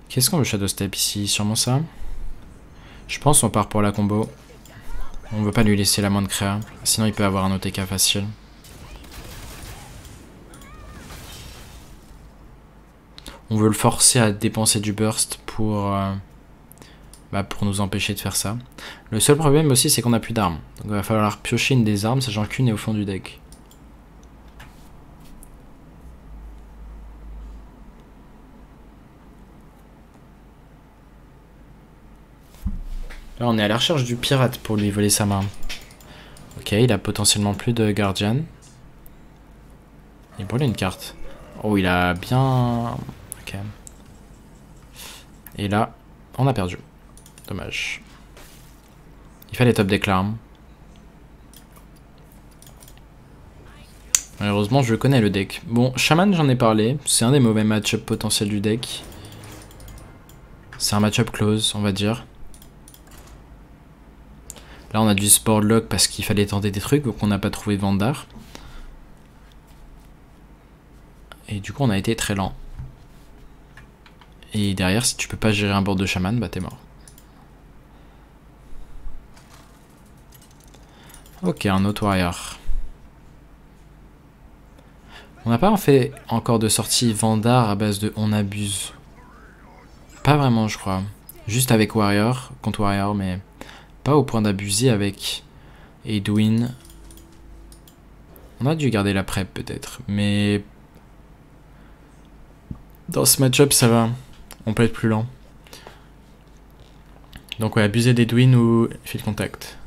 Qu'est-ce qu'on veut Shadow Step ici? Sûrement ça. Je pense qu'on part pour la combo. On veut pas lui laisser la main de créa. Sinon il peut avoir un OTK facile. On veut le forcer à dépenser du burst pour nous empêcher de faire ça. Le seul problème aussi, c'est qu'on n'a plus d'armes. Donc il va falloir piocher une des armes, sachant qu'une est au fond du deck. Là, on est à la recherche du pirate pour lui voler sa main. Ok, il a potentiellement plus de Guardian. Il brûle une carte. Oh, il a bien... Ok. Et là, on a perdu. Dommage. Il fallait top deck là. Malheureusement, je connais le deck. Bon, Shaman, j'en ai parlé. C'est un des mauvais match-up potentiels du deck. C'est un match-up close, on va dire. Là, on a du sport lock parce qu'il fallait tenter des trucs, donc on n'a pas trouvé de Vandar. Et du coup, on a été très lent. Et derrière, si tu peux pas gérer un board de Shaman, bah t'es mort. Ok, un autre warrior. On n'a pas en fait encore de sortie Vandar à base de on abuse. Pas vraiment, je crois. Juste avec warrior, contre warrior, mais pas au point d'abuser avec Edwin. On a dû garder la prep peut-être, mais dans ce match-up ça va. On peut être plus lent. Donc ouais, abuser d'Edwin ou field contact.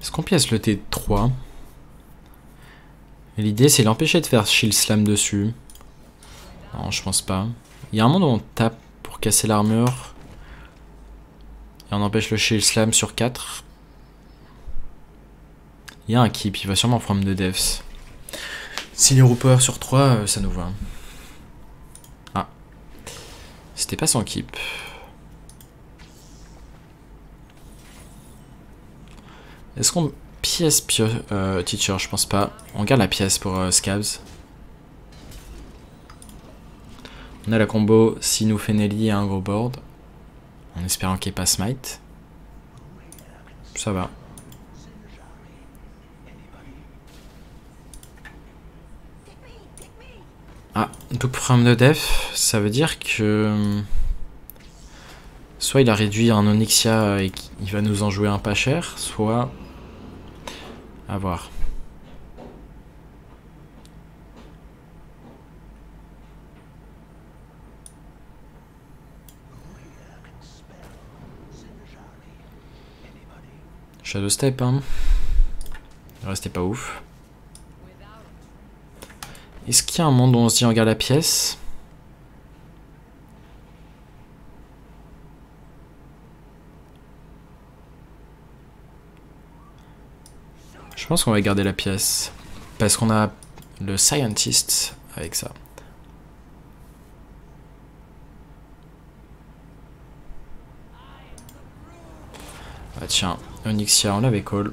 Est-ce qu'on pièce le T3? L'idée c'est l'empêcher de faire shield slam dessus. Non, je pense pas. Il y a un moment où on tape pour casser l'armure. Et on empêche le shield slam sur 4. Il y a un keep, il va sûrement from de devs. Si les Rooper sur 3, ça nous va. Ah. C'était pas son keep. Est-ce qu'on pièce teacher? Je pense pas. On garde la pièce pour Scabs. On a la combo si nous fait Nelly et un gros board. En espérant qu'il n'y ait pas smite. Ça va. Ah, double from de def, ça veut dire que... Soit il a réduit un Onyxia et qu'il va nous en jouer un pas cher, soit... À voir. Shadow step, hein. Le reste est pas ouf. Est-ce qu'il y a un monde où on se dit on regarde la pièce? Je pense qu'on va garder la pièce. Parce qu'on a le Scientist avec ça. Ah tiens, Onyxia, on l'avait call.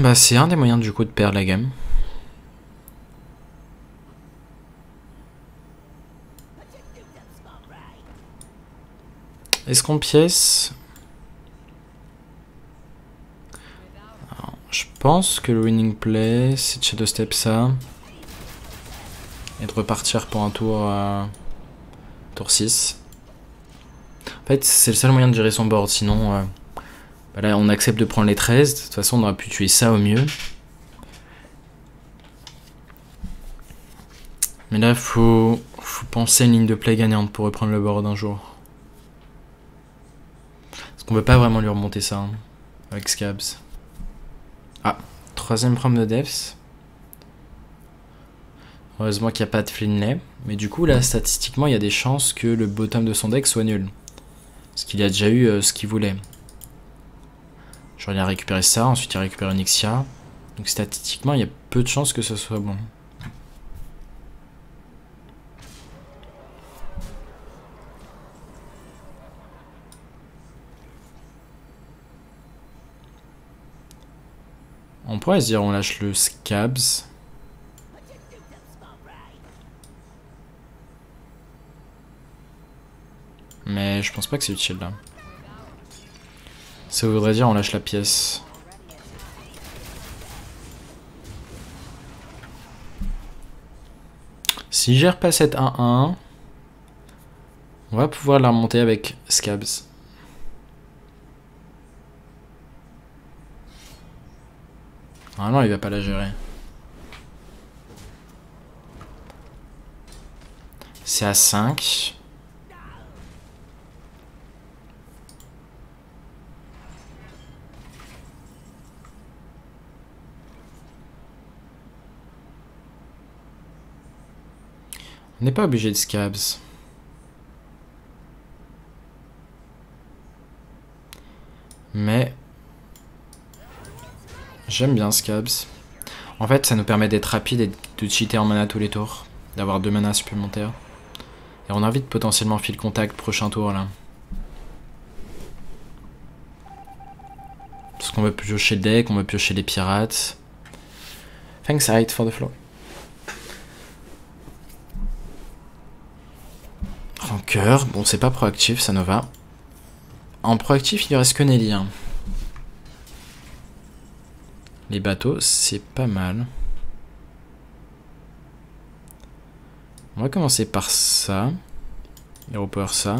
Bah c'est un des moyens du coup de perdre la game. Est-ce qu'on pièce? Alors, je pense que le winning play, c'est de shadow step ça. Et de repartir pour un tour, tour 6. En fait, c'est le seul moyen de gérer son board, sinon... bah là, on accepte de prendre les 13. De toute façon, on aurait pu tuer ça au mieux. Mais là, faut penser à une ligne de play gagnante pour reprendre le board un jour. Parce qu'on peut pas vraiment lui remonter ça, hein, avec Scabs. Ah, troisième prom de devs. Heureusement qu'il n'y a pas de Flinley. Mais du coup, là, statistiquement, il y a des chances que le bottom de son deck soit nul. Parce qu'il a déjà eu ce qu'il voulait. Genre, il a récupéré ça, ensuite il a récupéré Onyxia. Donc statistiquement, il y a peu de chances que ce soit bon. On pourrait se dire on lâche le Scabs. Mais je pense pas que c'est utile là. Ça voudrait dire on lâche la pièce. Si je gère pas cette 1-1, on va pouvoir la remonter avec Scabs. Normalement il va pas la gérer. C'est à 5. On n'est pas obligé de Scabs. Mais j'aime bien Scabs. En fait, ça nous permet d'être rapide et de cheater en mana tous les tours. D'avoir 2 manas supplémentaires. Et on invite potentiellement fil contact prochain tour là. Parce qu'on veut piocher le deck, on veut piocher les pirates. Thanks, Height, for the floor. Rancœur, bon c'est pas proactif, ça nous va. En proactif il reste que Nelly. Hein. Les bateaux c'est pas mal. On va commencer par ça. Hero Power ça.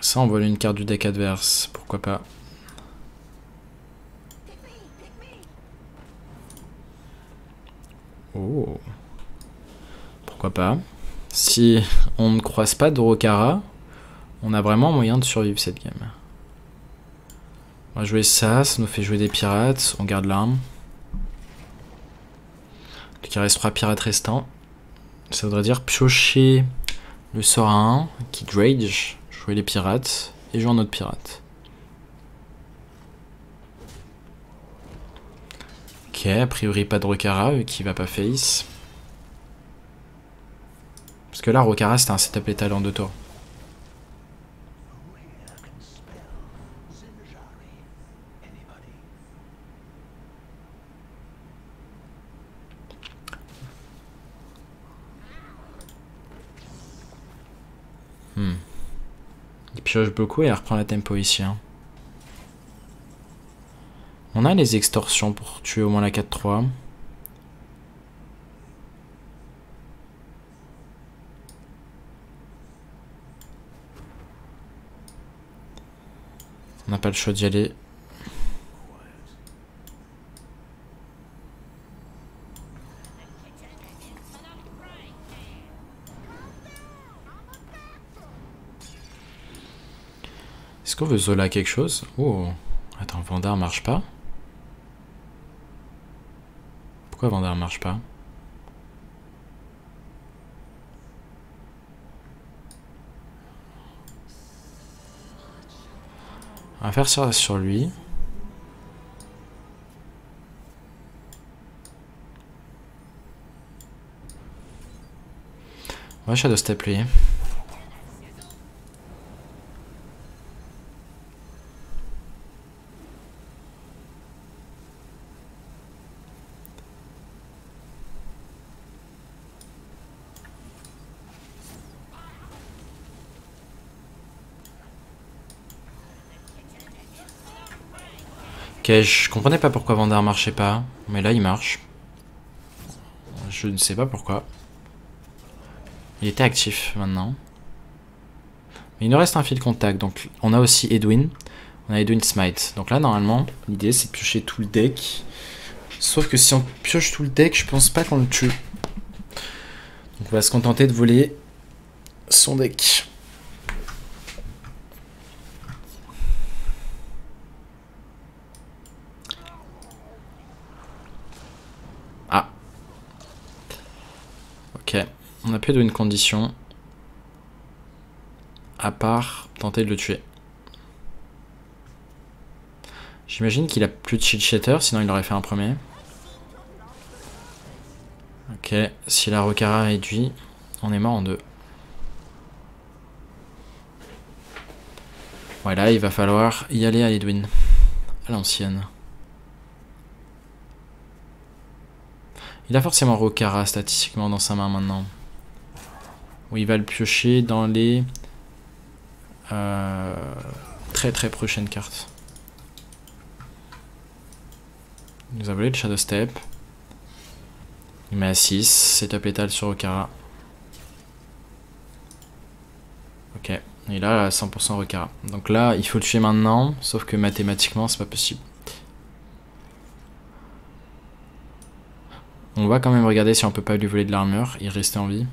Ça on vole une carte du deck adverse, pourquoi pas. Oh. Pourquoi pas. Si on ne croise pas d'Orokara, on a vraiment moyen de survivre cette game. On va jouer ça, ça nous fait jouer des pirates, on garde l'arme. Donc il reste 3 pirates restants. Ça voudrait dire piocher le sort à 1 qui rage, jouer les pirates et jouer un autre pirate. Ok, a priori pas de Rokara vu qu'il va pas face. Parce que là, Rokara c'était un setup létal en 2 tours. Il pioche beaucoup et elle reprend la tempo ici. Hein. On a les extorsions pour tuer au moins la 4-3. On n'a pas le choix d'y aller. Est-ce qu'on veut Zola quelque chose? Oh, attends, Vandar marche pas. Pourquoi Vandar marche pas? On va faire ça sur lui. On va Shadow Step lui. Ok, je comprenais pas pourquoi Vandar marchait pas, mais là il marche. Je ne sais pas pourquoi. Il était actif maintenant. Mais il nous reste un fil contact, donc on a aussi Edwin. On a Edwin Smite. Donc là normalement, l'idée c'est de piocher tout le deck. Sauf que si on pioche tout le deck, je pense pas qu'on le tue. Donc on va se contenter de voler son deck. Ah. Ok. On n'a plus d'une condition. À part tenter de le tuer. J'imagine qu'il a plus de shield shatter, sinon il aurait fait un premier. Ok, si la Rokara réduit, on est mort en 2. Voilà, il va falloir y aller à Edwin. À l'ancienne. Il a forcément Rokara statistiquement dans sa main maintenant. Où il va le piocher dans les très très prochaines cartes. Il nous a volé le Shadow Step. Il met à 6, setup létal sur Rokara. Ok, et là 100% Rokara. Donc là il faut le tuer maintenant, sauf que mathématiquement c'est pas possible. On va quand même regarder si on peut pas lui voler de l'armure et rester en vie.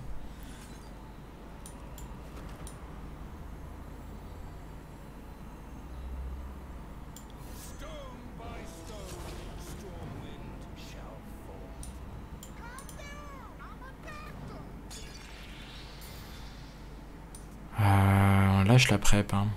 Là je la prep. Hein.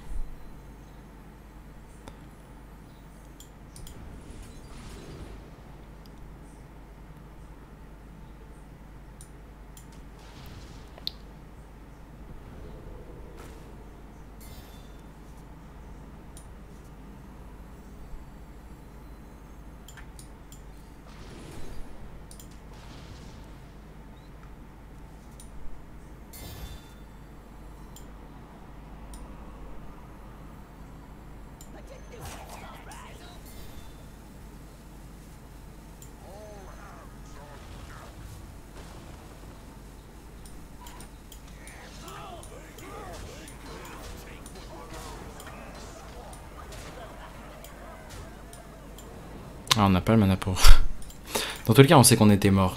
Ah, on n'a pas le mana pour. Dans tous les cas, on sait qu'on était mort.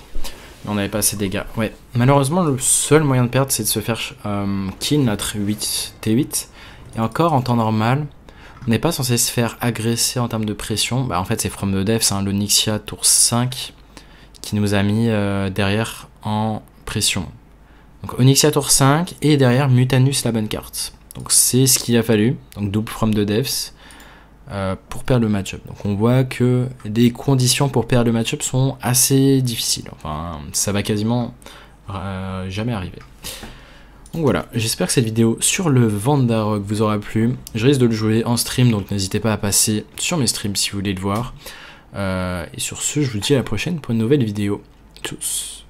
Mais on n'avait pas assez de dégâts. Ouais. Malheureusement, le seul moyen de perdre, c'est de se faire kill notre T8. Et encore, en temps normal, on n'est pas censé se faire agresser en termes de pression. Bah, en fait, c'est From the Depths, hein, l'Onyxia tour 5, qui nous a mis derrière en pression. Donc Onyxia tour 5 et derrière Mutanus, la bonne carte. Donc c'est ce qu'il a fallu. Donc double From the Depths. Pour perdre le match-up. Donc on voit que les conditions pour perdre le match-up sont assez difficiles. Enfin, ça va quasiment jamais arriver. Donc voilà, j'espère que cette vidéo sur le Vandarok vous aura plu. Je risque de le jouer en stream, donc n'hésitez pas à passer sur mes streams si vous voulez le voir. Et sur ce, je vous dis à la prochaine pour une nouvelle vidéo. Tchuss.